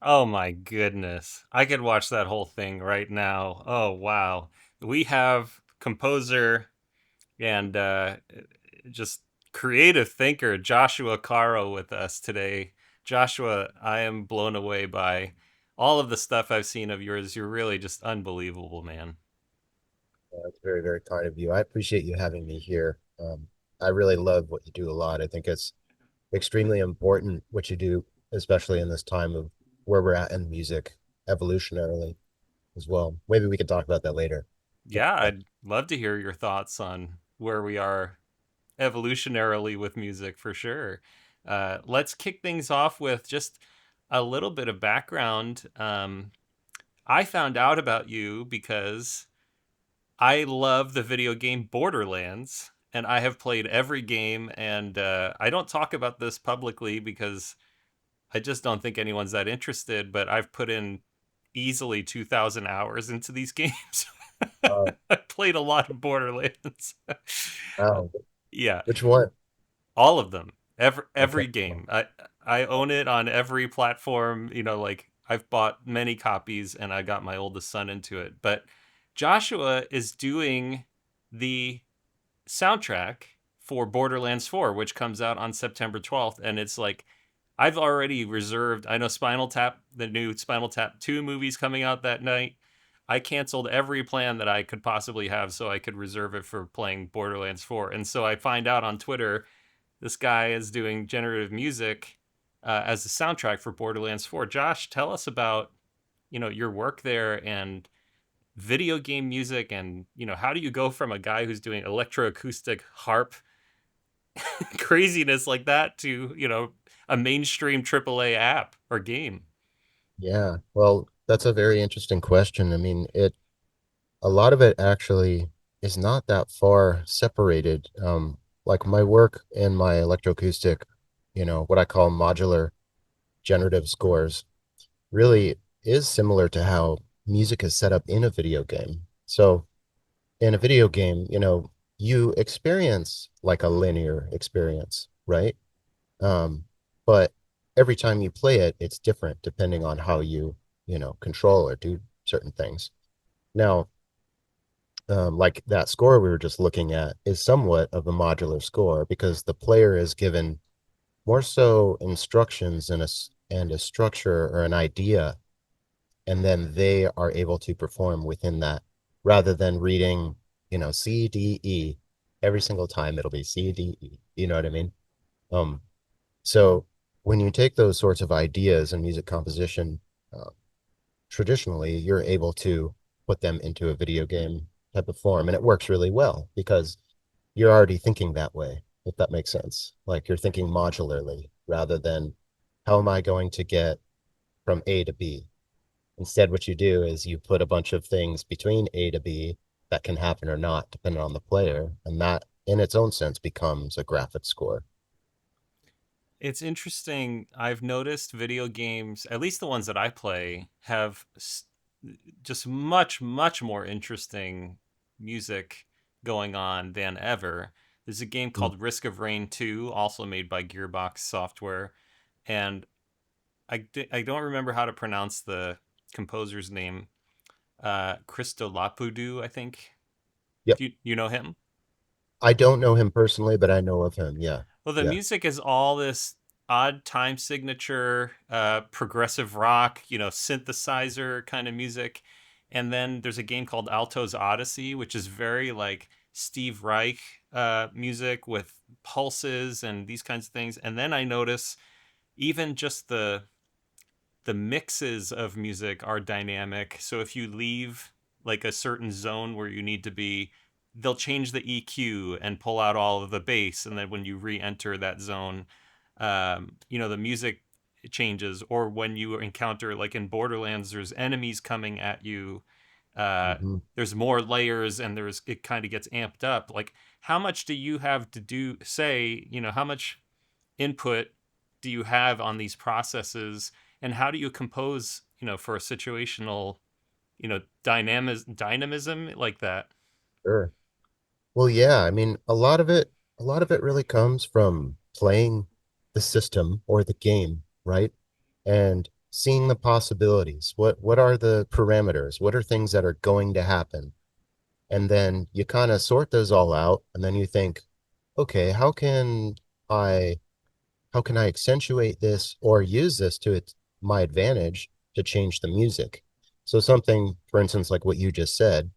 Oh my goodness. I could watch that whole thing right now. Oh wow. We have composer and just creative thinker Joshua Carro with us today. Joshua, I am blown away by all of the stuff I've seen of yours. You're really just unbelievable, man. That's very, very kind of you. I appreciate you having me here. I really love what you do a lot. I think it's extremely important what you do, especially in this time of where we're at in music, evolutionarily as well. Maybe we could talk about that later. Yeah, I'd love to hear your thoughts on where we are evolutionarily with music for sure. Let's kick things off with just a little bit of background. I found out about you because I love the video game Borderlands, and I have played every game. And I don't talk about this publicly because I just don't think anyone's that interested. But I've put in easily 2,000 hours into these games. Uh, I played a lot of Borderlands. wow. Yeah, Which one? all of them. Okay. Every game. I own it on every platform. You know, like I've bought many copies, and I got my oldest son into it. But Joshua is doing the soundtrack for Borderlands 4, which comes out on September 12th, and it's like I've already reserved. I know Spinal Tap, the new Spinal Tap 2 movie's coming out that night. I canceled every plan that I could possibly have so I could reserve it for playing Borderlands 4. And so I find out on Twitter this guy is doing generative music as the soundtrack for Borderlands 4. Josh, tell us about, your work there and video game music, and how do you go from a guy who's doing electroacoustic harp craziness like that to a mainstream AAA app or game? Yeah. Well, that's a very interesting question. I mean, a lot of it actually is not that far separated. Like my work in my electroacoustic, what I call modular generative scores really is similar to how music is set up in a video game. So in a video game, you experience like a linear experience, right? Um, but every time you play it, it's different depending on how you control or do certain things. Now, like that score we were just looking at is somewhat of a modular score because the player is given more so instructions and a structure or an idea, and then they are able to perform within that rather than reading, C, D, E. Every single time it'll be C, D, E. You know what I mean? Um, so when you take those sorts of ideas in music composition, uh, traditionally you're able to put them into a video game type of form, and it works really well because you're already thinking that way, if that makes sense. Like you're thinking modularly rather than how am I going to get from A to B? Instead, what you do is you put a bunch of things between A to B that can happen or not, depending on the player, and that in its own sense becomes a graphic score. It's interesting. I've noticed video games, at least the ones that I play, have just much, much more interesting music going on than ever. There's a game Mm. called Risk of Rain 2, also made by Gearbox Software. And I don't remember how to pronounce the composer's name. Christolapudu, I think. Yep. Do you know him? I don't know him personally, but I know of him. Yeah. Well, the Yeah. music is all this odd time signature, progressive rock, synthesizer kind of music. And then there's a game called Alto's Odyssey, which is very like Steve Reich music with pulses and these kinds of things. And then I notice even just the mixes of music are dynamic. So if you leave like a certain zone where you need to be, they'll change the EQ and pull out all of the bass, and then when you re-enter that zone, the music changes. Or when you encounter, like in Borderlands, there's enemies coming at you, Mhm. there's more layers, and it kind of gets amped up. Like, how much do you have to how much input do you have on these processes, and how do you compose, for a situational, dynamism like that? Sure. Well, yeah, I mean, a lot of it really comes from playing the system or the game, right? And seeing the possibilities. What are the parameters? What are things that are going to happen? And then you kind of sort those all out, and then you think, okay, I how can I accentuate this or use this to my advantage to change the music? So something, for instance, like what you just said,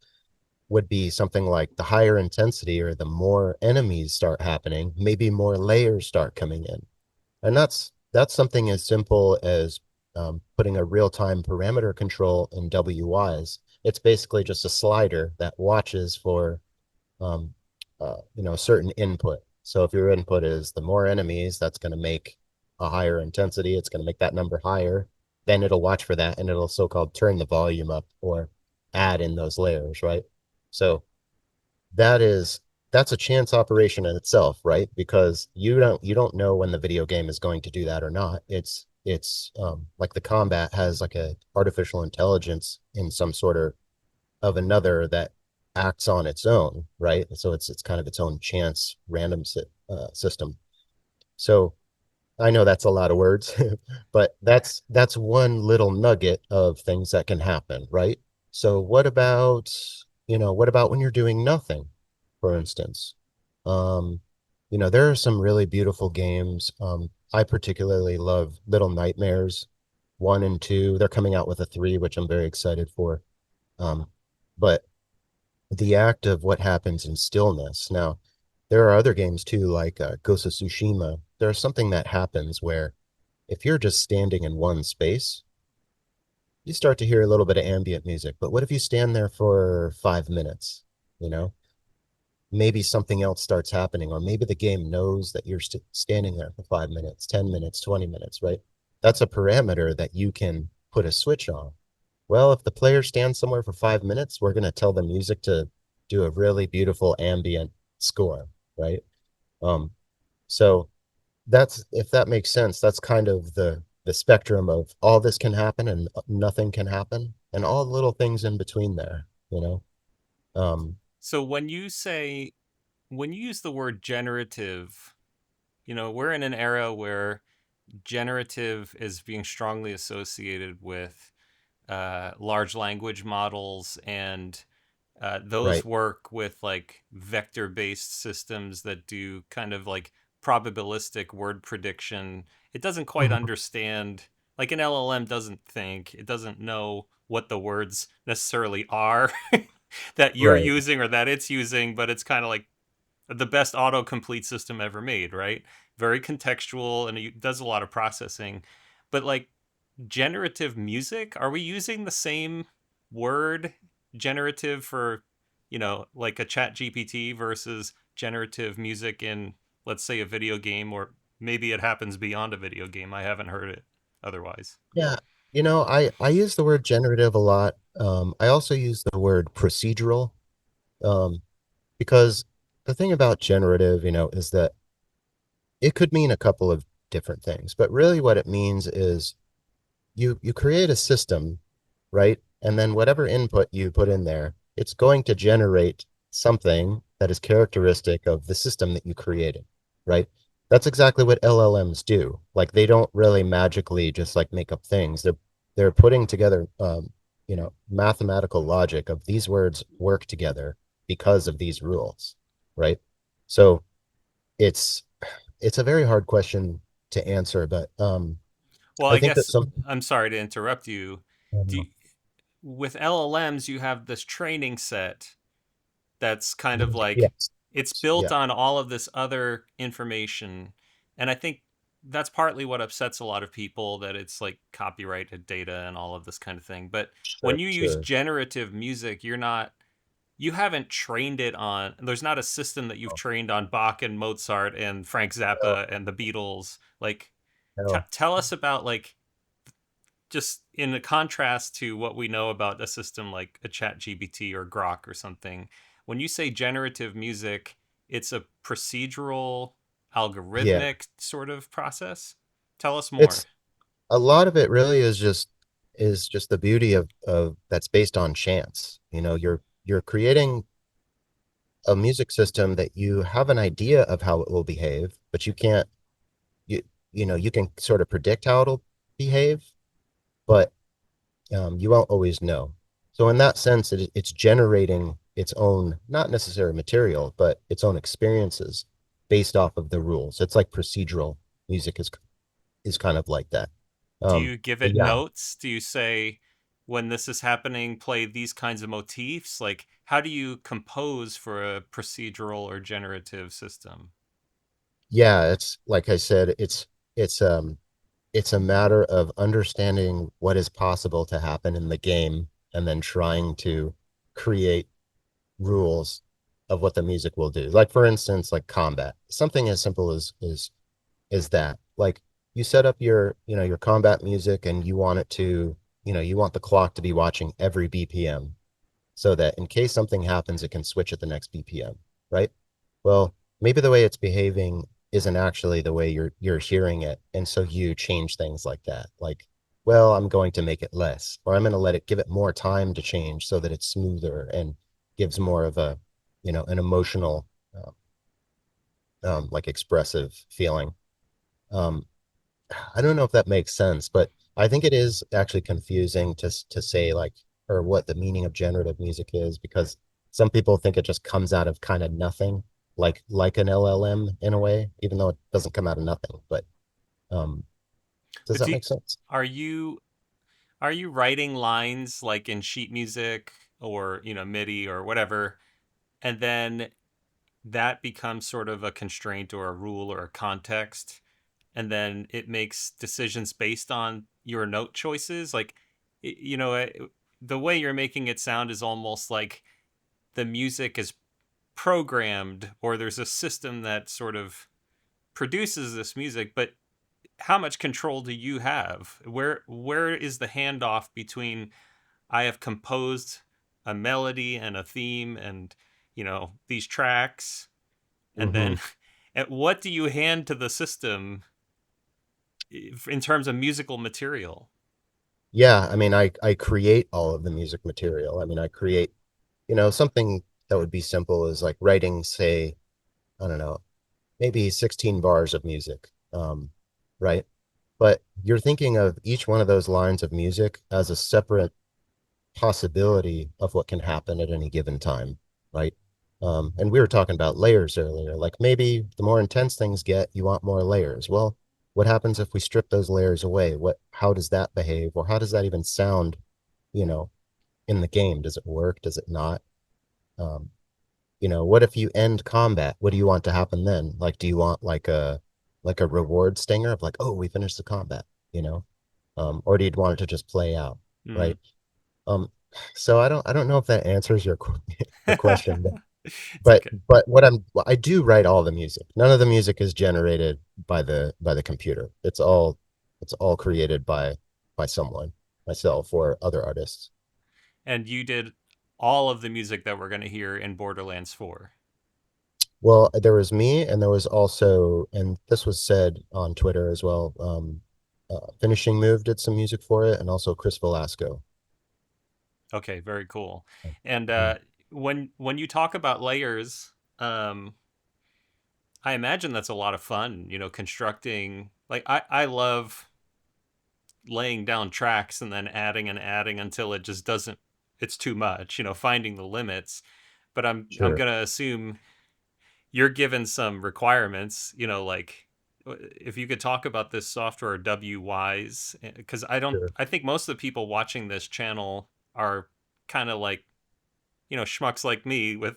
would be something like the higher intensity or the more enemies start happening, maybe more layers start coming in. And that's something as simple as putting a real-time parameter control in Wwise. It's basically just a slider that watches for a certain input. So if your input is the more enemies, that's going to make a higher intensity. It's going to make that number higher. Then it'll watch for that and it'll so-called turn the volume up or add in those layers, right? So that is that's a chance operation in itself, right? Because you don't know when the video game is going to do that or not. It's like the combat has like a artificial intelligence in some sort of another that acts on its own, right? So it's kind of its own chance random system. So I know that's a lot of words, but that's one little nugget of things that can happen, right? So what about when you're doing nothing, for instance? Um, there are some really beautiful games. I particularly love Little Nightmares 1 and 2. They're coming out with a 3, which I'm very excited for. Um, but the act of what happens in stillness. Now, there are other games too, like Ghost of Tsushima. There's something that happens where if you're just standing in one space, you start to hear a little bit of ambient music. But what if you stand there for 5 minutes? You know, maybe something else starts happening, or maybe the game knows that you're standing there for 5 minutes, 10 minutes, 20 minutes, right? That's a parameter that you can put a switch on. Well, if the player stands somewhere for 5 minutes, we're going to tell the music to do a really beautiful ambient score, right? Um, so that's if that makes sense, that's kind of the spectrum of all this can happen and nothing can happen, and all the little things in between there, you know. Um, So when you use the word generative, we're in an era where generative is being strongly associated with large language models, and those right. work with like vector based systems that do kind of like probabilistic word prediction. It doesn't quite Mhm. understand, like an LLM doesn't think, it doesn't know what the words necessarily are that you're Right. using or that it's using, but it's kind of like the best autocomplete system ever made, right? Very contextual, and it does a lot of processing. But like generative music, are we using the same word generative for, like a chat GPT versus generative music in, let's say, a video game? Or maybe it happens beyond a video game. I haven't heard it otherwise. Yeah. I use the word generative a lot. I also use the word procedural, um, because the thing about generative, is that it could mean a couple of different things, but really what it means is you create a system, right? And then whatever input you put in there, it's going to generate something that is characteristic of the system that you created, right? That's exactly what LLMs do. Like they don't really magically just like make up things. They're putting together mathematical logic of these words work together because of these rules, right? So it's it's a very hard question to answer, but Well, I I think that guess some I'm sorry to interrupt you. Do you, with LLMs, you have this training set that's kind of like, yes. it's built Yeah, on all of this other information. And I think that's partly what upsets a lot of people, that it's like copyrighted data and all of this kind of thing. But when sure, you use sure. generative music, you're not you haven't trained it on. There's not a system that you've Oh, trained on Bach and Mozart and Frank no, Zappa and the Beatles. Like, no. tell us about, like, just in a contrast to what we know about a system like a Chat GPT or Grok or something. When you say generative music, it's a procedural, Yeah, algorithmic sort of process. Tell us more. it's a lot of it really is just the beauty of that's based on chance. You know, you're creating a music system that you have an idea of how it will behave, but you can't you you know, you can sort of predict how it'll behave, but you won't always know. So in that sense, it's generating its own, not necessarily material, but its own experiences based off of the rules. It's like procedural music is kind of like that. Do you give But it yeah, notes? Do you say, when this is happening, play these kinds of motifs? Like, how do you compose for a procedural or generative system? yeah, it's like I said, it's it's a matter of understanding what is possible to happen in the game and then trying to create rules of what the music will do. Like for instance, like combat. Something as simple as that. Like you set up your, you know, your combat music and you want it to, you know, you want the clock to be watching every BPM so that in case something happens, it can switch at the next BPM, right? Well, maybe the way it's behaving isn't actually the way you're hearing it, and so you change things like that. Like, well, I'm going to make it less, or I'm going to let it give it more time to change so that it's smoother and gives more of a, you know, an emotional, like expressive feeling. Um, I don't know if that makes sense, but I think it is actually confusing to say like or what the meaning of generative music is because some people think it just comes out of kind of nothing, like an LLM in a way, even though it doesn't come out of nothing. But um, does But that make sense? are you are you writing lines like in sheet music or, MIDI or whatever, and then that becomes sort of a constraint or a rule or a context, and then it makes decisions based on your note choices? Like, the way you're making it sound is almost like the music is programmed, or there's a system that sort of produces this music, but how much control do you have? Where is the handoff between, I have composed a melody and a theme and, these tracks, and Hmm. then at what do you hand to the system in terms of musical material? Yeah, I mean, I create all of the music material. I mean, I create, you know, something that would be simple is like writing, say, I don't know, maybe 16 bars of music, right? But you're thinking of each one of those lines of music as a separate possibility of what can happen at any given time, right? And we were talking about layers earlier. Like maybe the more intense things get, you want more layers. Well, what happens if we strip those layers away? How does that behave? Or how does that even sound, you know, in the game? Does it work? Does it not? Um, you know, what if you end combat? What do you want to happen then? Like, do you want like a reward stinger of like, oh, we finished the combat, you know? Or do you want it to just play out, Mm. right? Um, so I don't know if that answers your question, It's okay. but I do write all the music. None of the music is generated by the computer. It's all created by someone, myself or other artists. And you did all of the music that we're going to hear in Borderlands 4. Well, there was me, and there was also, and this was said on Twitter as well. Finishing Move did some music for it, and also Chris Velasco. Okay, very cool. And Mhm. when you talk about layers, I imagine that's a lot of fun, constructing. Like, I love laying down tracks and then adding and adding until it just doesn't, it's too much, finding the limits. But I'm Sure, going to assume you're given some requirements, like, if you could talk about this software Wwise, because sure. I think most of the people watching this channel are kind of like, schmucks like me with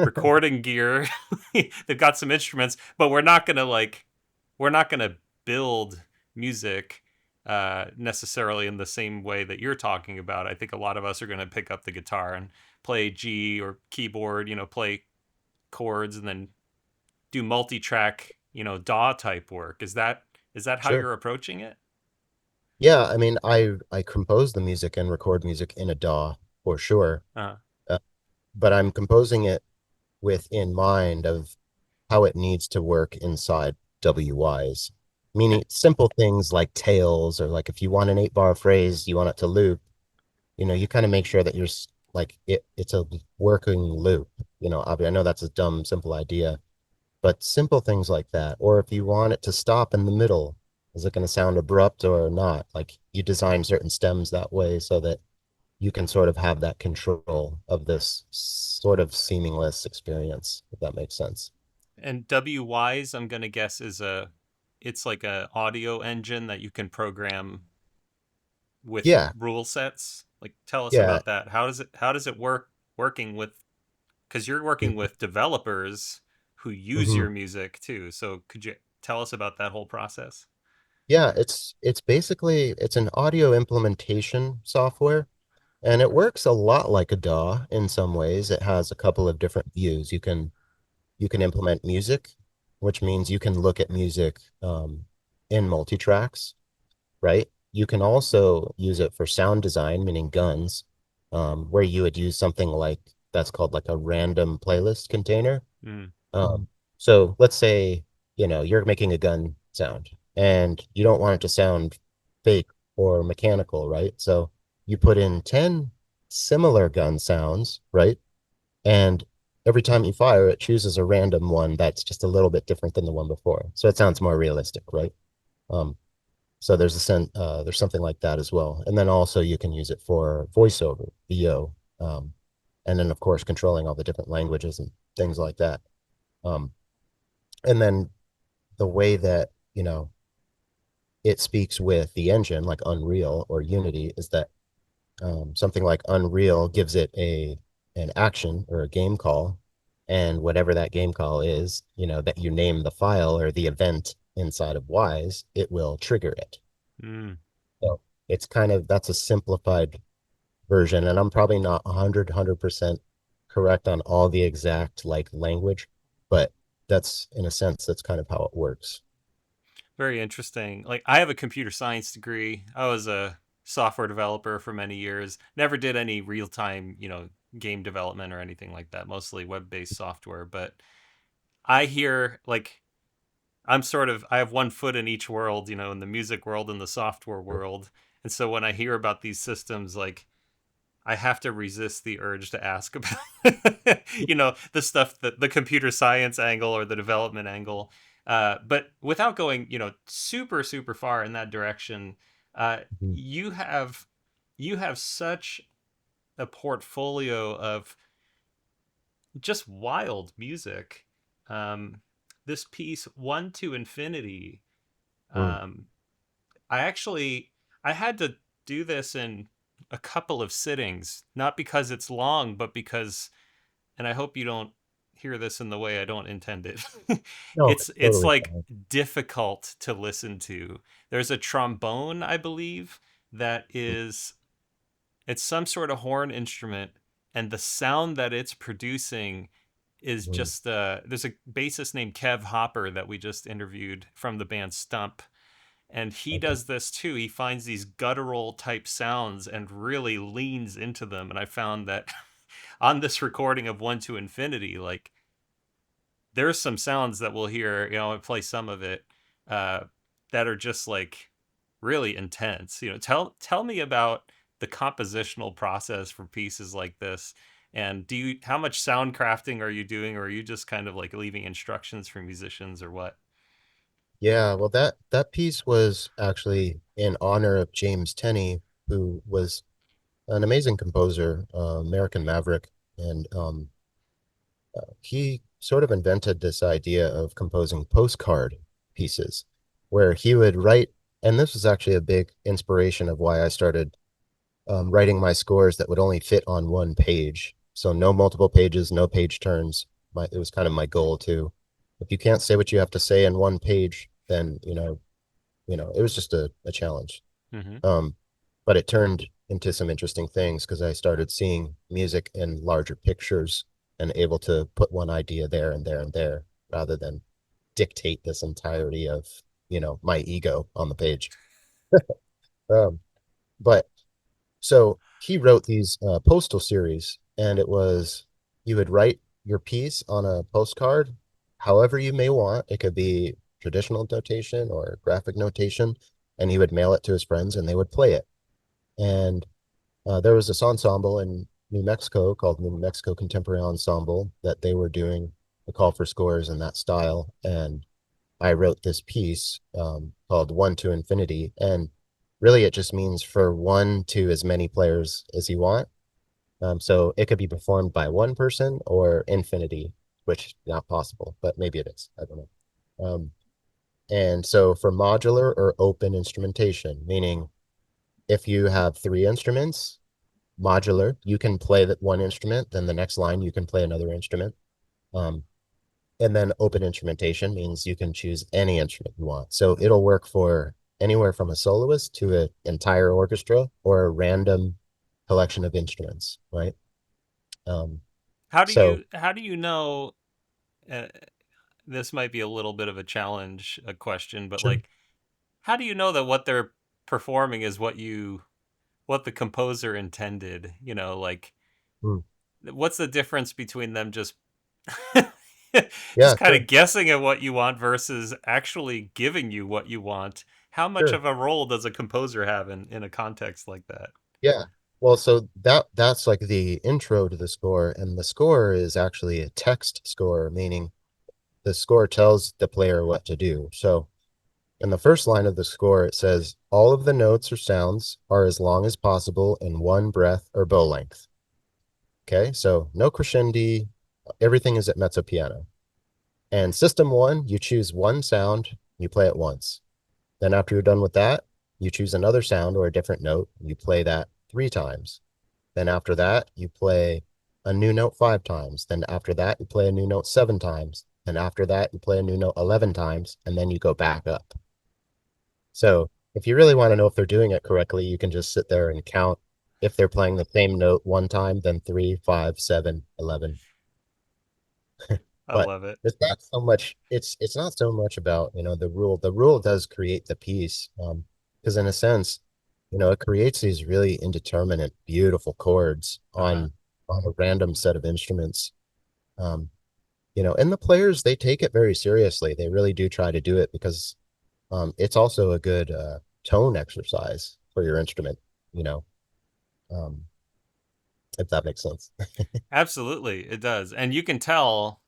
recording gear. They've got some instruments, but we're not gonna build music necessarily in the same way that you're talking about. I think a lot of us are gonna pick up the guitar and play G or keyboard, play chords and then do multi-track, DAW type work. Is that how Sure. you're approaching it? Yeah, I mean, I compose the music and record music in a DAW for sure. Uh, Uh, but I'm composing it with in mind of how it needs to work inside Wwise. Meaning simple things like tails, or like if you want an 8 bar phrase, you want it to loop, you kind of make sure that like it's a working loop. I know that's a dumb, simple idea, but simple things like that. Or if you want it to stop in the middle, is it going to sound abrupt or not? Like you design certain stems that way so that you can sort of have that control of this sort of seamless experience, if that makes sense. and Wwise, I'm gonna guess, it's like a audio engine that you can program with Yeah, rule sets. Like, tell us yeah. about that. How does it work working with, because you're working with developers who use Mm-hmm. your music too. So could you tell us about that whole process? Yeah, it's basically it's an audio implementation software, and it works a lot like a DAW in some ways. It has a couple of different views. You can implement music, which means you can look at music in multi-tracks, right? You can also use it for sound design, meaning guns, where you would use something like that's called like a random playlist container. Mm. So let's say, you're making a gun sound and you don't want it to sound fake or mechanical, right? So you put in 10 similar gun sounds, right? And every time you fire, it chooses a random one that's just a little bit different than the one before. So it sounds more realistic, right? Um, so there's something like that as well. And then also you can use it for voiceover, VO, and then of course controlling all the different languages and things like that. Um, and then the way that, it speaks with the engine, like Unreal or Unity, is that something like Unreal gives it an action or a game call, and whatever that game call is, that you name the file or the event inside of Wise, it will trigger it. Mm. So it's kind of that's a simplified version, and I'm probably not 100% correct on all the exact like language, but that's in a sense that's kind of how it works. Very interesting. Like, I have a computer science degree. I was a software developer for many years. Never did any real time, game development or anything like that. Mostly web based software. But I hear, like, I have one foot in each world, in the music world and the software world. And so when I hear about these systems, like, I have to resist the urge to ask about, the stuff that the computer science angle or the development angle. But without going, super, super far in that direction, uh, Mhm. you have such a portfolio of just wild music. Um, this piece, One to Infinity, Mm. um, I had to do this in a couple of sittings, not because it's long, but because, and I hope you don't hear this in the way I don't intend it. No, it's It's totally like fine. difficult to listen to. There's a trombone, I believe, that is it's some sort of horn instrument, and the sound that it's producing is Mm. just there's a bassist named Kev Hopper that we just interviewed from the band Stump, and he Okay. does this too. He finds these guttural type sounds and really leans into them. And I found that on this recording of One to Infinity, like, there's some sounds that we'll hear, I play some of it, uh, that are just like really intense. Tell me about the compositional process for pieces like this. And how much sound crafting are you doing, or are you just kind of like leaving instructions for musicians, or what? Yeah, well, that piece was actually in honor of James Tenney, who was an amazing composer, American maverick, and he sort of invented this idea of composing postcard pieces, where he would write, and this was actually a big inspiration of why I started writing my scores that would only fit on one page. So no multiple pages, no page turns. It was kind of my goal too. If you can't say what you have to say in one page, then it was just a challenge. Mm-hmm. Um, but into some interesting things because I started seeing music in larger pictures and able to put one idea there and there and there rather than dictate this entirety of, my ego on the page. Um, but so he wrote these postal series, and it was you would write your piece on a postcard, however you may want. It could be traditional notation or graphic notation, and he would mail it to his friends, and they would play it. And there was this ensemble in New Mexico called New Mexico Contemporary Ensemble that they were doing a call for scores in that style, and I wrote this piece called One to Infinity. And really, it just means for one to as many players as you want. So it could be performed by one person or infinity, which is not possible, but maybe it is. I don't know. And so for modular or open instrumentation, meaning if you have three instruments, modular, you can play that one instrument, then the next line you can play another instrument. Um, And then open instrumentation means you can choose any instrument you want. So it'll work for anywhere from a soloist to an entire orchestra or a random collection of instruments, right? Um, so How do you know? Uh, this might be a little bit of a challenge, a question, but sure. like, how do you know that what they're performing is what the composer intended? Like, Mm. what's the difference between them Yeah, just kind sure, of guessing at what you want versus actually giving you what you want? How much sure. of a role does a composer have in a context like that? Yeah. Well, so that's like the intro to the score, and the score is actually a text score, meaning the score tells the player what to do. So in the first line of the score, it says, all of the notes or sounds are as long as possible in one breath or bow length. Okay, so no crescendi, everything is at mezzo piano. And system one, you choose one sound, you play it once. Then after you're done with that, you choose another sound or a different note, you play that three times. Then after that, you play a new note five times. Then after that, you play a new note seven times. And after that, you play a new note 11 times, and then you go back up. So if you really want to know if they're doing it correctly, you can just sit there and count if they're playing the same note one time, then three, five, seven, 11. I But love it. it's not so much about, the rule. The rule does create the piece. Because in a sense, it creates these really indeterminate, beautiful chords Uh huh. on a random set of instruments. Um, and the players, they take it very seriously. They really do try to do it because it's also a good tone exercise for your instrument, you know, um, if that makes sense. Absolutely, it does, and you can tell.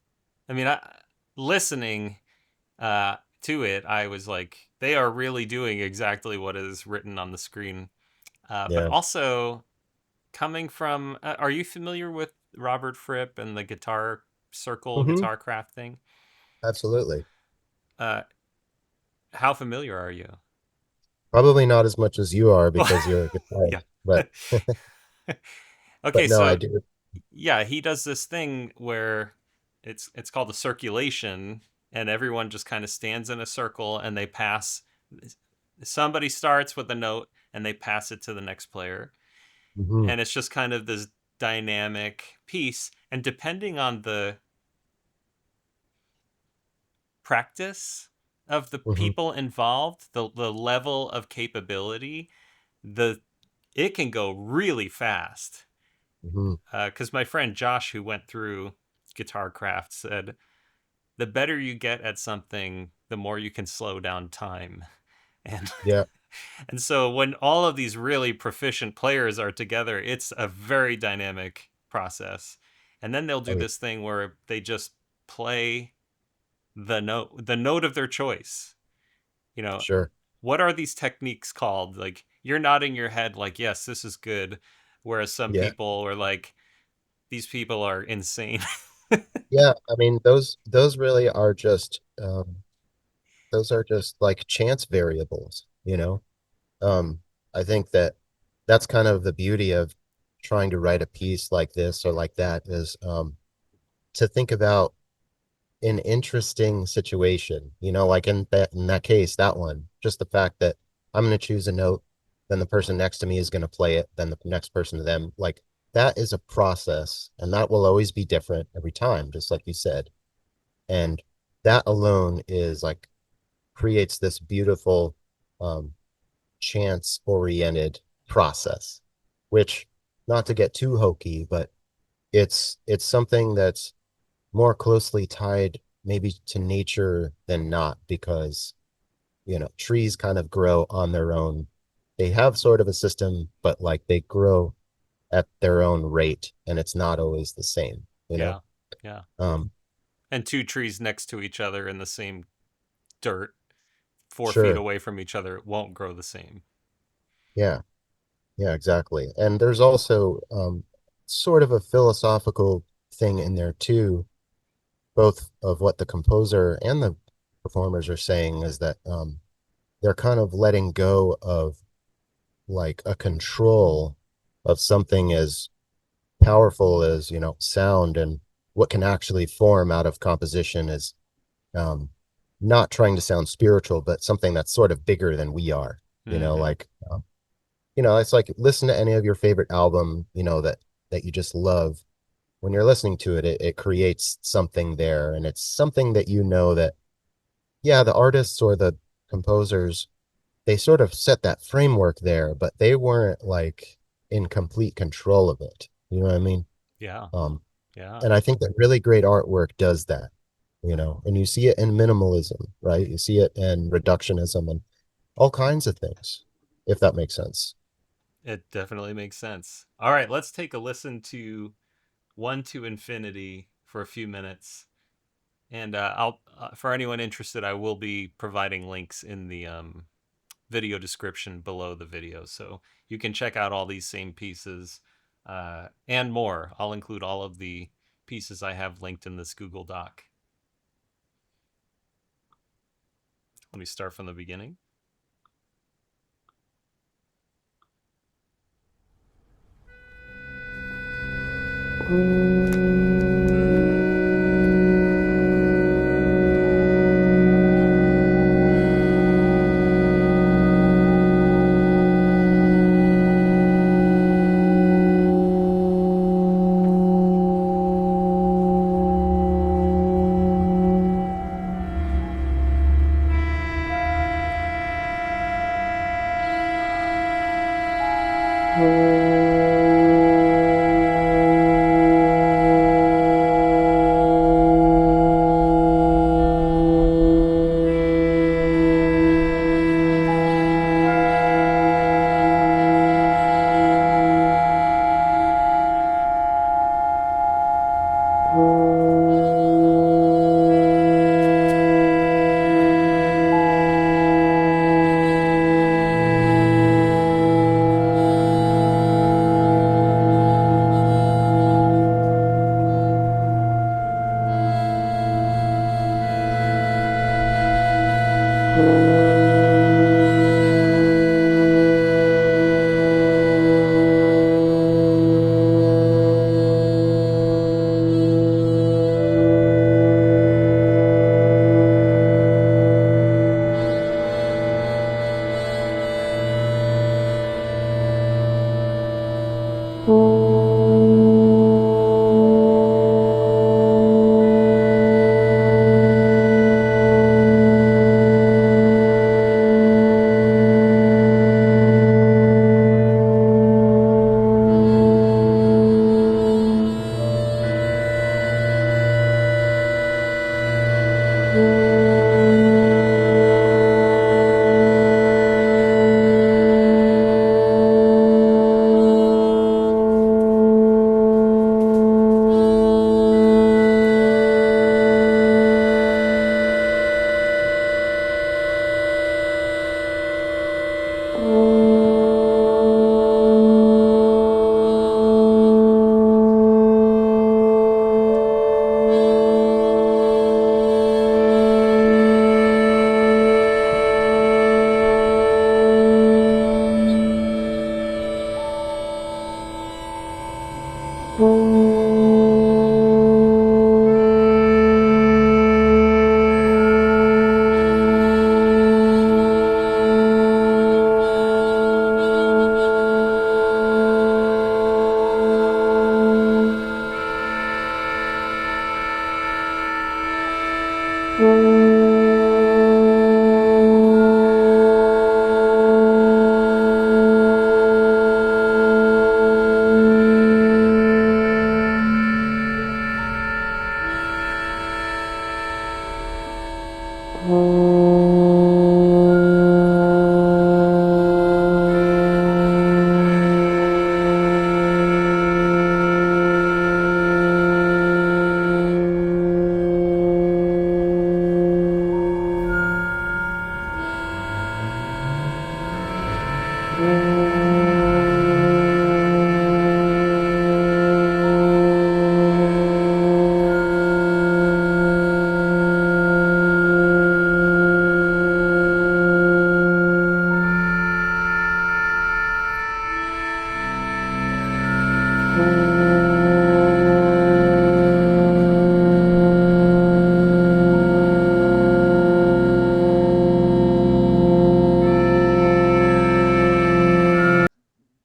I mean, listening to it, I was like, they are really doing exactly what is written on the screen. But Yeah. also, coming from, are you familiar with Robert Fripp and the guitar circle, Hmm. guitar craft thing? Absolutely. Uh, how familiar are you? Probably not as much as you are Well, because you're a yeah. guitarist, but Okay, no, I so do. yeah, he does this thing where it's called a circulation, and everyone just kind of stands in a circle and they pass. Somebody starts with a note and they pass it to the next player, Hmm. and it's just kind of this dynamic piece. And depending on the practice of the Hmm. people involved, the level of capability, the it can go really fast. Hmm. Because my friend Josh, who went through Guitar Craft, said the better you get at something, the more you can slow down time. And Yeah. and so when all of these really proficient players are together, it's a very dynamic process. And then they'll do Oh, yeah. this thing where they just play the note of their choice. You know, Sure. what are these techniques called? Like you're nodding your head like, yes, this is good. Whereas some Yeah. people are like, these people are insane. Yeah. I mean, those really are just those are just like chance variables, you know? I think that that's kind of the beauty of trying to write a piece like this or like that is to think about an interesting situation, like in that case, that one, just the fact that I'm going to choose a note. then the person next to me is going to play it, then the next person to them. Like that is a process, and that will always be different every time, just like you said. And that alone is like creates this beautiful um, chance oriented process, which, not to get too hokey, but it's something that's more closely tied maybe to nature than not, because trees kind of grow on their own. They have sort of a system, but like they grow at their own rate, and it's not always the same, you know? Yeah. Yeah. Um, And two trees next to each other in the same dirt, 4 feet sure. away from each other, it won't grow the same. Yeah. Yeah, exactly. And there's also sort of a philosophical thing in there too, both of what the composer and the performers are saying, is that they're kind of letting go of like a control of something as powerful as, sound, and what can actually form out of composition is um, not trying to sound spiritual, but something that's sort of bigger than we are, Mm-hmm. like, it's like listen to any of your favorite album, that you just love. When you're listening to it, it creates something there, and it's something that that, yeah, the artists or the composers, they sort of set that framework there, but they weren't like in complete control of it. You know what I mean? Yeah. Um, Yeah. and I think that really great artwork does that, and you see it in minimalism, right? You see it in reductionism and all kinds of things, if that makes sense. It definitely makes sense. All right, let's take a listen to One to Infinity for a few minutes. And I'll, for anyone interested, I will be providing links in the video description below the video, so you can check out all these same pieces and more. I'll include all of the pieces I have linked in this Google Doc. Let me start from the beginning.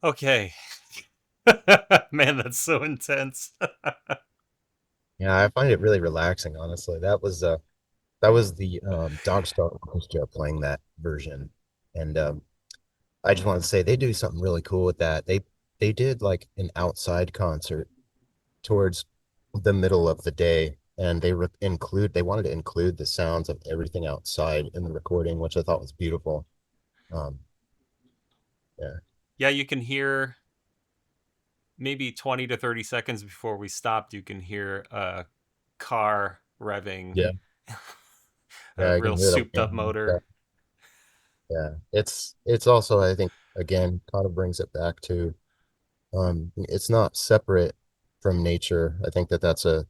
Okay. Man, that's so intense. Yeah, I find it really relaxing, honestly. That was the Dogstar Orchestra playing that version. And I just want to say they do something really cool with that. They did like an outside concert towards the middle of the day, and they wanted to include the sounds of everything outside in the recording, which I thought was beautiful. Um, yeah, Yeah, you can hear maybe 20 to 30 seconds before we stopped, you can hear a car revving, yeah, a yeah. I real can hear the souped wind up and stuff. motor. Yeah, it's also I think again kind of brings it back to it's not separate from nature. I think that that's a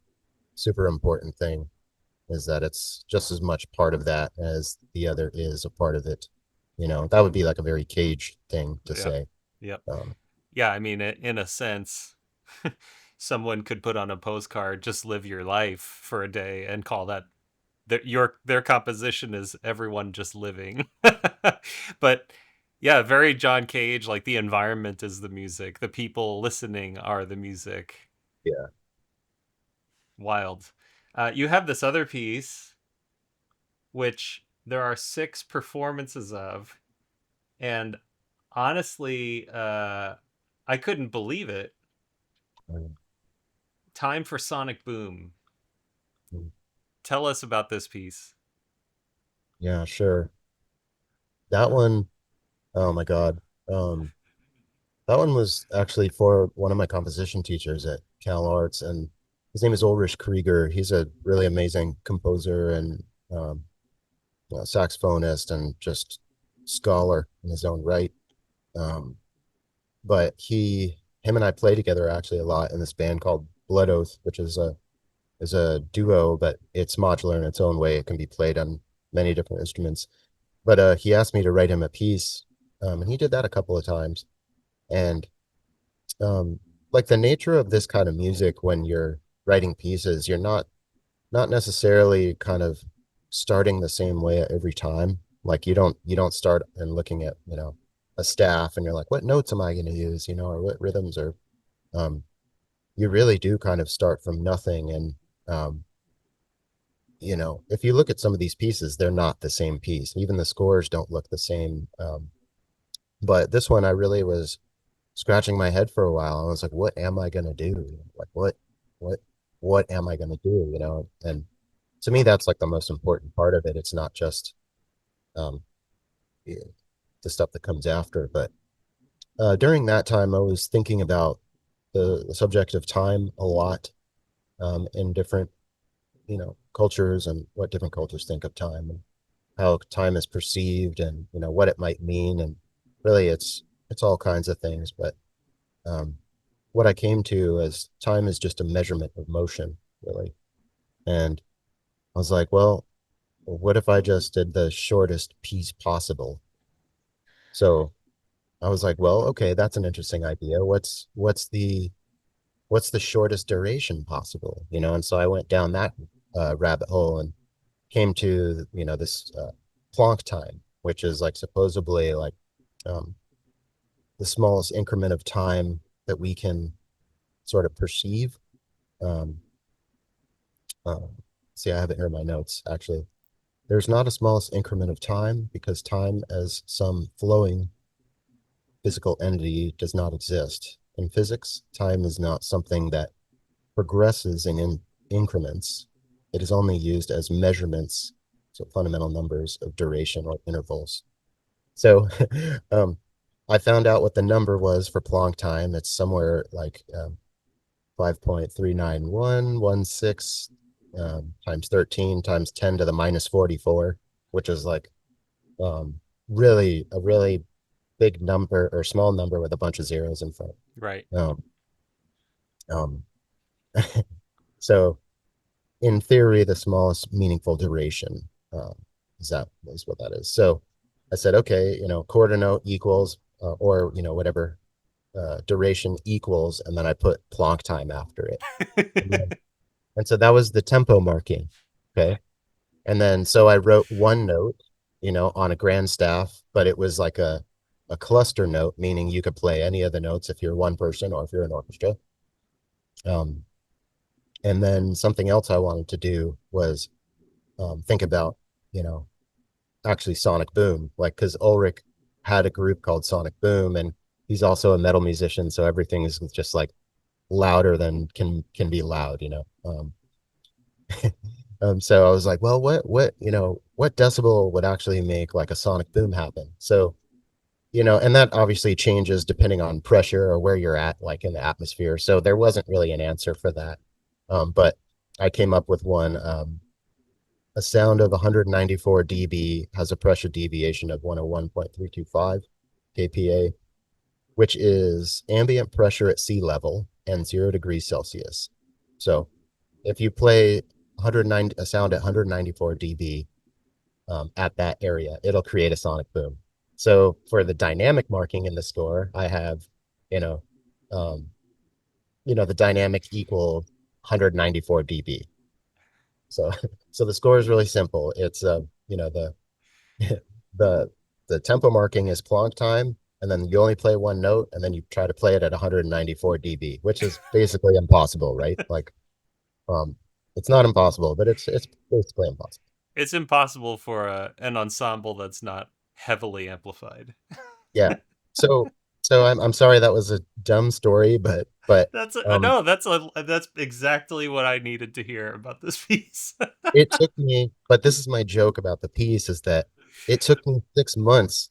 super important thing is that it's just as much part of that as the other is a part of it. That would be like a very cage thing to Yep. say. Yep. Um, Yeah, I mean, in a sense, someone could put on a postcard, just live your life for a day and call that their composition is everyone just living. But yeah, very John Cage, like the environment is the music, the people listening are the music. yeah. Wild. You have this other piece, which there are six performances of, and honestly, I couldn't believe it. um, Time for Sonic Boom. mm, Tell us about this piece. yeah, sure. That one, oh my God. Um, that one was actually for one of my composition teachers at Cal Arts, and his name is Ulrich Krieger. He's a really amazing composer and um, saxophonist and just scholar in his own right. Um, but him and I play together actually a lot in this band called Blood Oath, which is a duo, but it's modular in its own way. It can be played on many different instruments. But he asked me to write him a piece, and he did that a couple of times. And um, like the nature of this kind of music, when you're writing pieces, you're not necessarily kind of starting the same way every time. Like you don't start and looking at a staff and you're like, what notes am I going to use, or what rhythms or um, you really do kind of start from nothing. And um, if you look at some of these pieces, they're not the same piece. Even the scores don't look the same. But this one, I really was scratching my head for a while. I was like, what am I going to do? Like, what, what am I going to do? And to me, that's like the most important part of it. It's not just um, the the stuff that comes after, but during that time, I was thinking about the subject of time a lot in different, cultures and what different cultures think of time and how time is perceived and what it might mean. And really, it's all kinds of things. But um, what I came to is time is just a measurement of motion, really. And I was like, well, what if I just did the shortest piece possible? So I was like, well, okay, that's an interesting idea. What's the shortest duration possible? And so I went down that rabbit hole and came to this Planck-time, which is like supposedly like um, the smallest increment of time that we can sort of perceive. Um, uh, see, I have it here in my notes, actually. There's not a smallest increment of time because time as some flowing physical entity does not exist. In physics, time is not something that progresses in increments. It is only used as measurements, so fundamental numbers of duration or intervals. So um, I found out what the number was for Planck time. It's somewhere like 5.39116 times 13 times 10 to the minus 44, which is like um, really a really big number or small number with a bunch of zeros in front. Right. Um, um, so in theory, the smallest meaningful duration is what that is. So I said, okay, quarter note equals, or whatever duration equals, and then I put Planck time after it. And so that was the tempo marking. Okay. And then so I wrote one note, on a grand staff, but it was like a cluster note, meaning you could play any of the notes if you're one person or if you're an orchestra. Um, and then something else I wanted to do was think about, you know, actually Sonic Boom, like because Ulrich had a group called Sonic Boom, and he's also a metal musician, so everything is just like louder than can be loud, so I was like, well, what decibel would actually make like a sonic boom happen? So, and that obviously changes depending on pressure or where you're at, like in the atmosphere. So there wasn't really an answer for that. But I came up with one. A sound of 194 dB has a pressure deviation of 101.325 kPa, which is ambient pressure at sea level and 0 degrees Celsius. So if you play 109 a sound at 194 dB at that area, it'll create a sonic boom. So for the dynamic marking in the score, I have, you know, um, the dynamic equal 194 dB. So so the score is really simple. It's the the the tempo marking is Planck time, and then you only play one note, and then you try to play it at 194 dB, which is basically impossible, right? Like, um, it's not impossible, but it's basically impossible. It's impossible for an ensemble that's not heavily amplified. Yeah. So I'm sorry that was a dumb story, but No, that's exactly what I needed to hear about this piece. it took me. But this is my joke about the piece is that it took me 6 months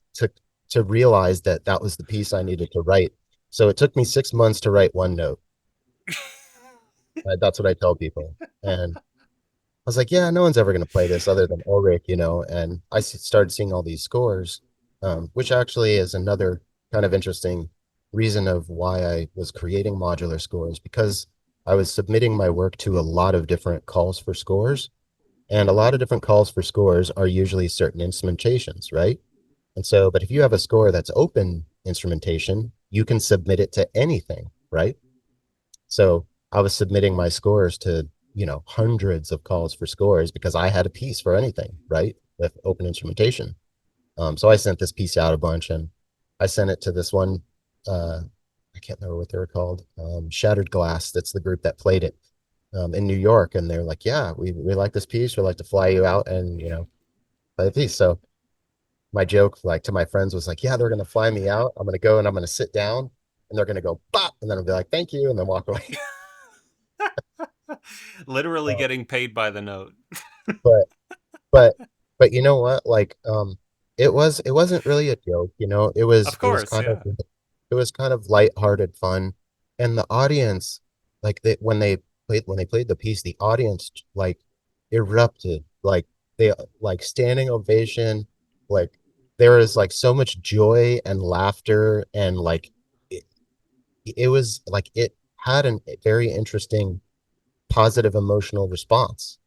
to realize that that was the piece I needed to write. So it took me 6 months to write one note. That's what I tell people. And I was like, yeah, no one's ever going to play this other than Ulrich, and started seeing all these scores, which actually is another kind of interesting reason of why I was creating modular scores, because I was submitting my work to a lot of different calls for scores, and a lot of different calls for scores are usually certain instrumentations, right? And so, but if you have a score that's open instrumentation, you can submit it to anything, right? So I was submitting my scores to, hundreds of calls for scores because I had a piece for anything, right? With open instrumentation. So I sent this piece out a bunch, and I sent it to this one. I can't remember what they were called. Shattered Glass. That's the group that played it in New York. And they're like, yeah, we like this piece. We'd like to fly you out and, play the piece. So my joke like to my friends was like, yeah, they're going to fly me out. I'm going to go and I'm going to sit down and they're going to go, bop. And then I'll be like, thank you. And then walk away. Literally Uh, getting paid by the note. but but but you know what? Like it wasn't really a joke, Of it was course, kind of yeah. lighthearted fun. And the audience, like when they played the piece, the audience like erupted. Like they like standing ovation, like there was like so much joy and laughter and like it, it was like it had a very interesting positive emotional response,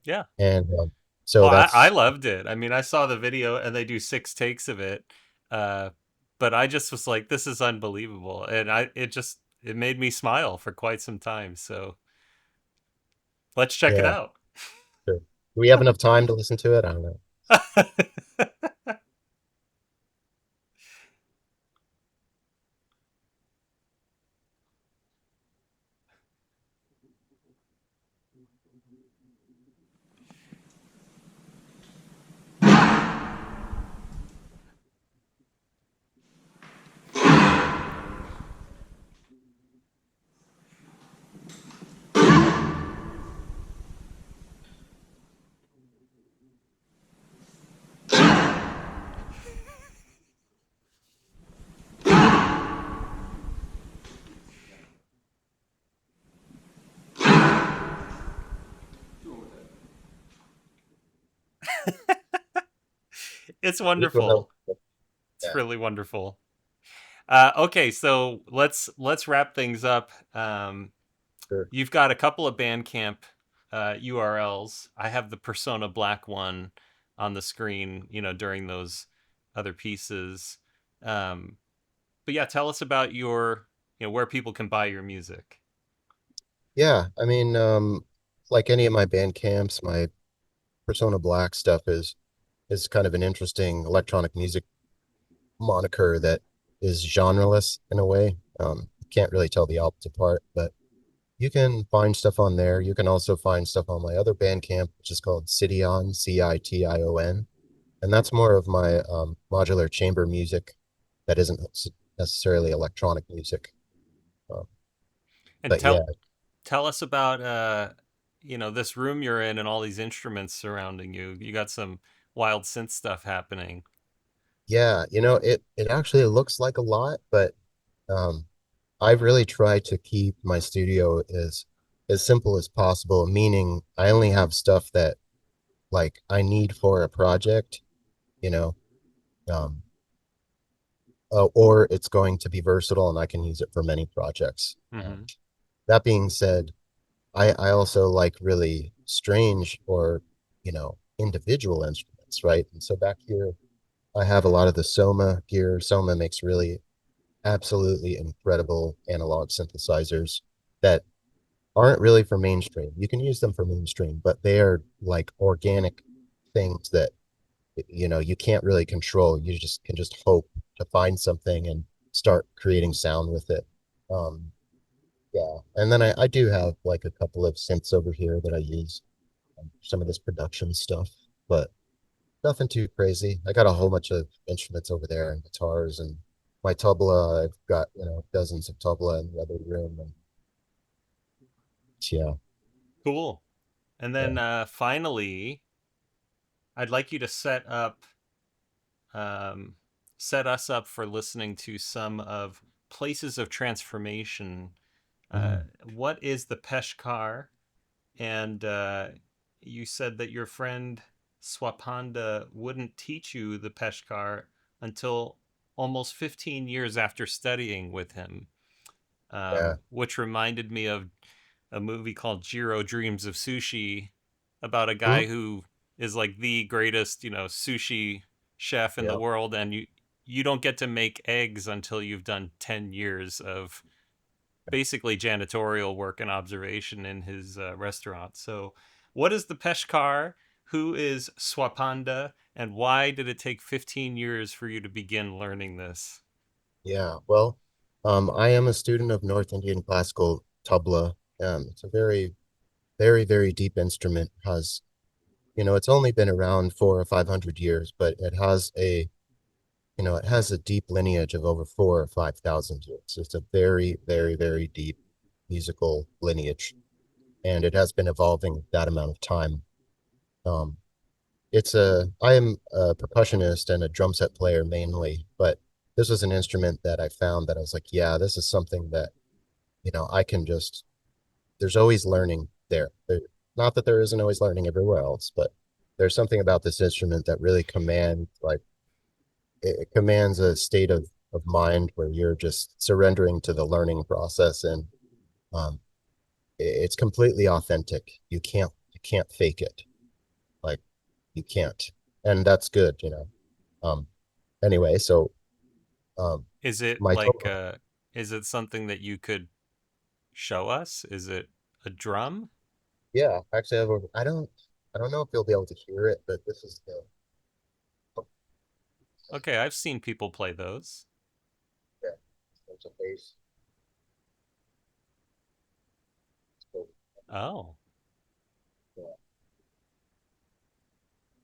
Yeah. and Oh, so I that's loved it. I mean, I saw the video and they do 6 takes of it. Uh, but I just was like, this is unbelievable. And it made me smile for quite some time. So let's check it yeah. out. Sure. Do we have enough time to listen to it? I don't know. It's Just when wonderful. It's yeah, really wonderful. Okay, so let's wrap things up. sure. You've got a couple of Bandcamp URLs. I have the Persona Black one on the screen, during those other pieces. Um, but yeah, tell us about where people can buy your music. Yeah, I mean, like any of my band camps, my Persona Black stuff is kind of an interesting electronic music moniker that is genreless in a way. You can't really tell the albums apart, but you can find stuff on there. You can also find stuff on my other band camp, which is called CITION, CITION, and that's more of my modular chamber music that isn't necessarily electronic music. Um, And but yeah, tell us about this room you're in and all these instruments surrounding you. You got some wild synth stuff happening. yeah, it actually looks like a lot, but um, I've really tried to keep my studio as simple as possible, meaning I only have stuff that like I need for a project, you know, um, or it's going to be versatile and I can use it for many projects. Hmm. That being said, I also like really strange or, individual instruments, right? And so back here, I have a lot of the Soma gear. Soma makes really absolutely incredible analog synthesizers that aren't really for mainstream. You can use them for mainstream, but they are like organic things that you can't really control. You just can just hope to find something and start creating sound with it. Um, yeah, and then I do have like a couple of synths over here that I use some of this production stuff, but nothing too crazy. I got a whole bunch of instruments over there and guitars and my tabla. I've got dozens of tabla in the other room, and yeah, Cool. And then yeah. finally, I'd like you to um, set us up for listening to some of Places of Transformation. Uh, Mhm. what is the Peshkar? And you said that your friend Swapanda wouldn't teach you the Peshkar until almost 15 years after studying with him, Yeah. which reminded me of a movie called Jiro Dreams of Sushi about a Mhm. guy who is like the greatest, sushi chef in the Yeah. world, and you don't get to make eggs until you've done 10 years of basically janitorial work and observation in his restaurant. So, what is the Peshkar? Who is Swapanda? And why did it take 15 years for you to begin learning this? Yeah. Well, I am a student of North Indian classical tabla. It's a very, very, very deep instrument. Has, it's only been around 400 or 500 years, but it has a deep lineage of over 4 or 5 thousand years. It's a very, very, very deep musical lineage, and it has been evolving that amount of time. Um, I am a percussionist and a drum set player mainly, but this was an instrument that I found that I was like, yeah, this is something that, I can just, there's always learning there. Not that there isn't always learning everywhere else, but there's something about this instrument that really commands, like, it commands a state of mind where you're just surrendering to the learning process, and um, it's completely authentic. You can't fake it. Like, you can't. And that's good. Um, anyway, so Is it my like total, is it something that you could show us? Is it a drum? yeah, actually, I don't know if you'll be able to hear it, but this is the, Okay, I've seen people play those. yeah, there's a bass. So, Oh. yeah.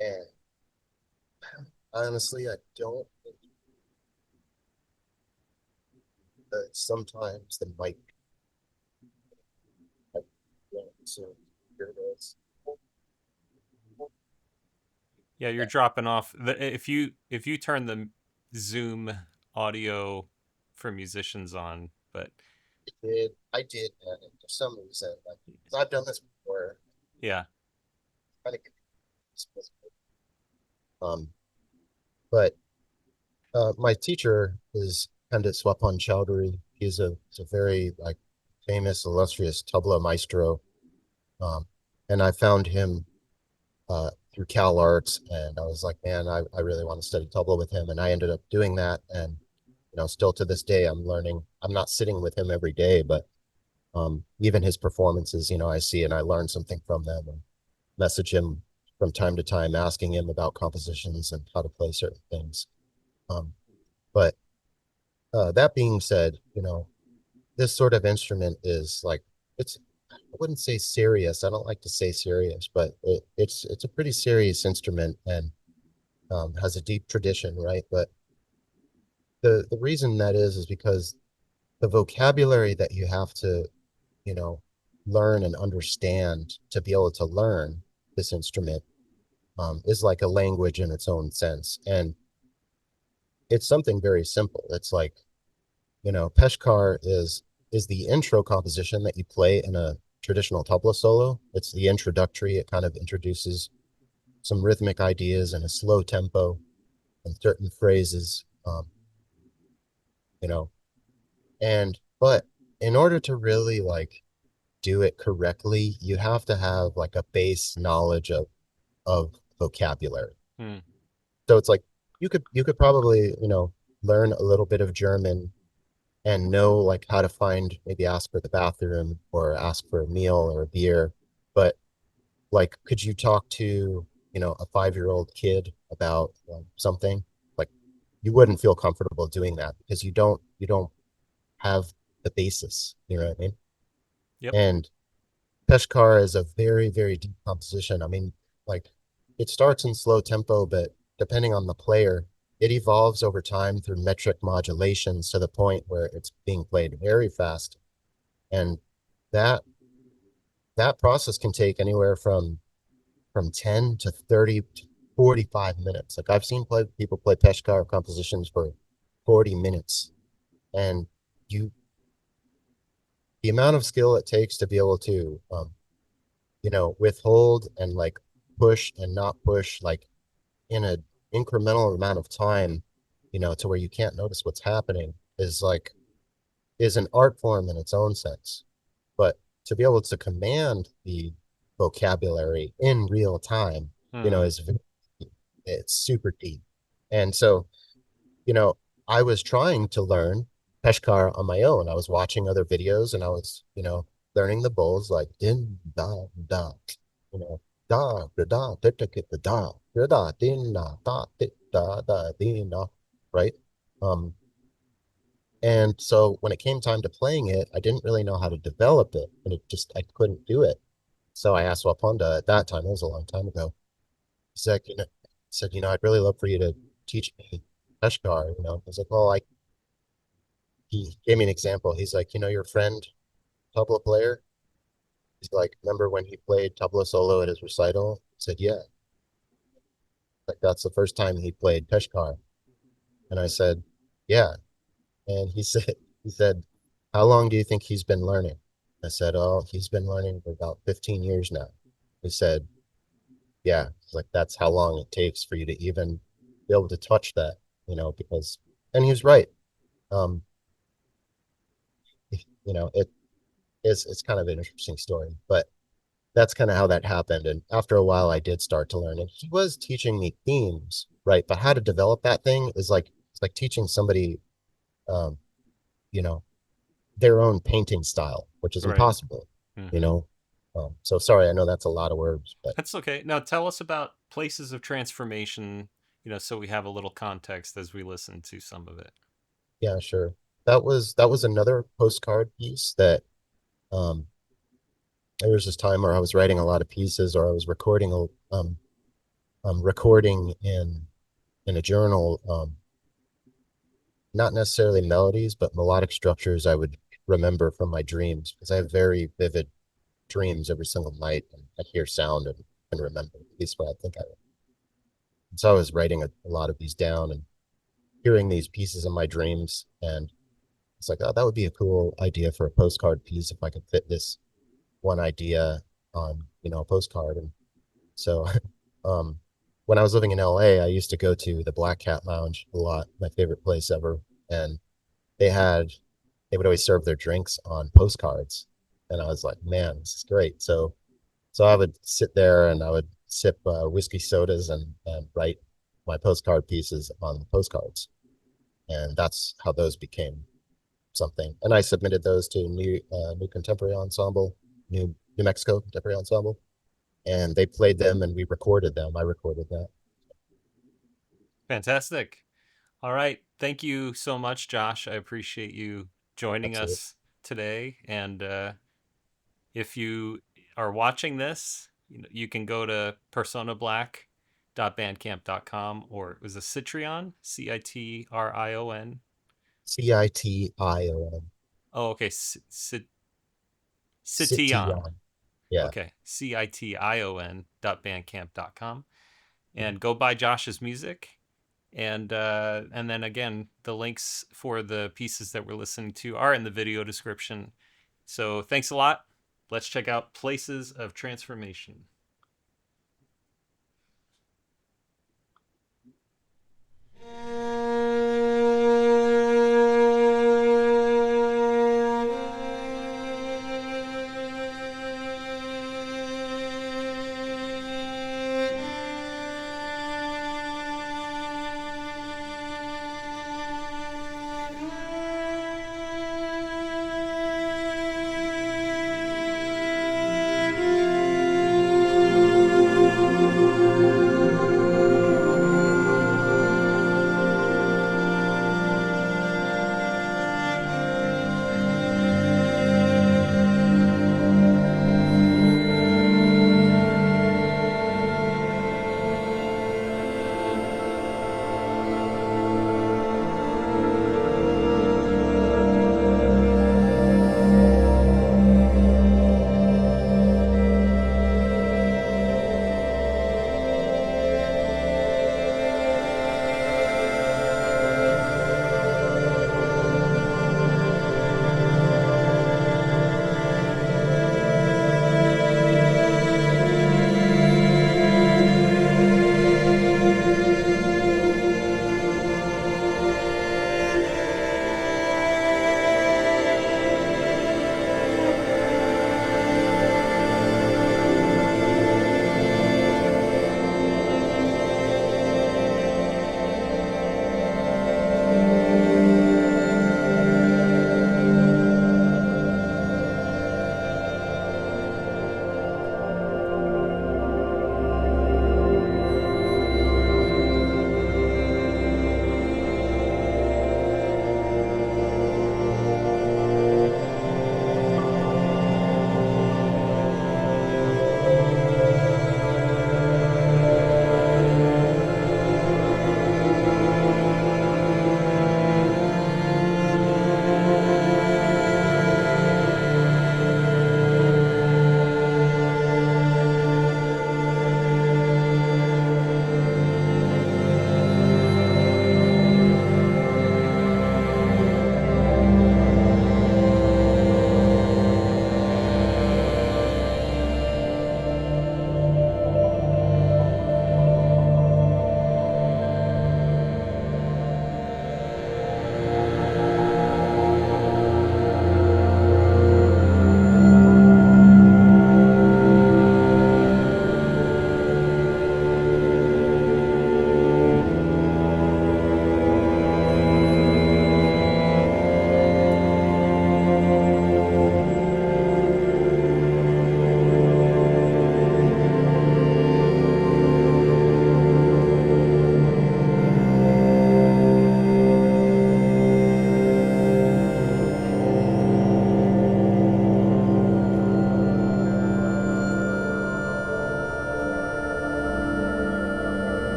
And honestly, I don't think that sometimes the mic, like, so here it is. Yeah, you're Yeah, dropping off. If you turn the Zoom audio for musicians on, but I did, and for some reason, like, 'cause I've done this before, yeah. kind of confused. Um, but my teacher is Pandit Swapan Chaudhuri. He's a very like famous, illustrious tabla maestro. Um, and I found him through Cal Arts, and I was like, man, I really want to study tabla with him, and I ended up doing that. And still to this day, I'm learning. I'm not sitting with him every day, but even his performances, I see and I learn something from them, and message him from time to time, asking him about compositions and how to play certain things. Um, but that being said, this sort of instrument is like it's I wouldn't say serious. I don't like to say serious, but it's a pretty serious instrument and has a deep tradition, right? But the reason that is because the vocabulary that you have to, you know, learn and understand to be able to learn this instrument is like a language in its own sense, and it's something very simple. It's like Peshkar is the intro composition that you play in a traditional tabla solo. It's the introductory. It kind of introduces some rhythmic ideas and a slow tempo and certain phrases, you know. And but in order to really like do it correctly, you have to have like a base knowledge of vocabulary. Hmm. So it's like you could probably, learn a little bit of German and know like how to find maybe ask for the bathroom or ask for a meal or a beer. But like, could you talk to, a 5-year-old kid about something? Like, you wouldn't feel comfortable doing that because you don't have the basis. You know what I mean? Yep. And Peshkar is a very, very deep composition. I mean, like it starts in slow tempo, but depending on the player, it evolves over time through metric modulations to the point where it's being played very fast. And that that process can take anywhere from 10 to 30 to 45 minutes. Like I've seen people play Peshkar compositions for 40 minutes. And you the amount of skill it takes to be able to withhold and like push and not push like in a incremental amount of time, to where you can't notice what's happening is an art form in its own sense. But to be able to command the vocabulary in real time, Hmm. it's super deep. And so, you know, I was trying to learn Peshkar on my own. I was watching other videos and I was, learning the bowls like din da da, you know, da da da da da da da da din da da da da din da, right? Um, and so when it came time to playing it, I didn't really know how to develop it, and I couldn't do it. So I asked Waponda at that time, it was a long time ago. He said, I'd really love for you to teach me Peshkar. I was like, well, he gave me an example. He's like, your friend, tabla player. He's like, remember when he played tabla solo at his recital? I said, yeah. Like that's the first time he played Peshkar. And I said, yeah. And he said, how long do you think he's been learning? I said, oh, he's been learning for about 15 years now. He said, yeah. It's like that's how long it takes for you to even be able to touch that, because, and he was right. Um, it's kind of an interesting story, but that's kind of how that happened. And after a while, I did start to learn. And he was teaching me themes, right? But how to develop that thing is like it's like teaching somebody, um, you know, their own painting style, which is Right. impossible, you Hmm. know. So sorry, I know that's a lot of words, but That's okay. Now tell us about places of transformation, so we have a little context as we listen to some of it. yeah, sure. That was another postcard piece that um, there was this time where I was writing a lot of pieces, or I was recording in a journal, not necessarily melodies, but melodic structures I would remember from my dreams because I have very vivid dreams every single night, and I hear sound and remember at least what I think I remember. So I was writing a lot of these down and hearing these pieces in my dreams, and it's like, oh, that would be a cool idea for a postcard piece if I could fit this one idea on a postcard. And so, um, when I was living in LA, I used to go to the Black Cat Lounge a lot, my favorite place ever. And they had, they would always serve their drinks on postcards. And I was like, man, this is great. So I would sit there and I would sip whiskey sodas and write my postcard pieces on the postcards. And that's how those became something. And I submitted those to New Contemporary Ensemble, New Mexico Contemporary Ensemble, and they played them and we recorded them. I recorded that. Fantastic. All right. Thank you so much, Josh. I appreciate you joining Absolutely. us today. And if you are watching this, you can go to personablack.bandcamp.com, or it was a Citrion, Citrion. CITION. Oh, okay. Cition. CITION. Yeah. Okay. Cition.bandcamp.com. And go buy Josh's music. And then again, the links for the pieces that we're listening to are in the video description. So thanks a lot. Let's check out Places of Transformation.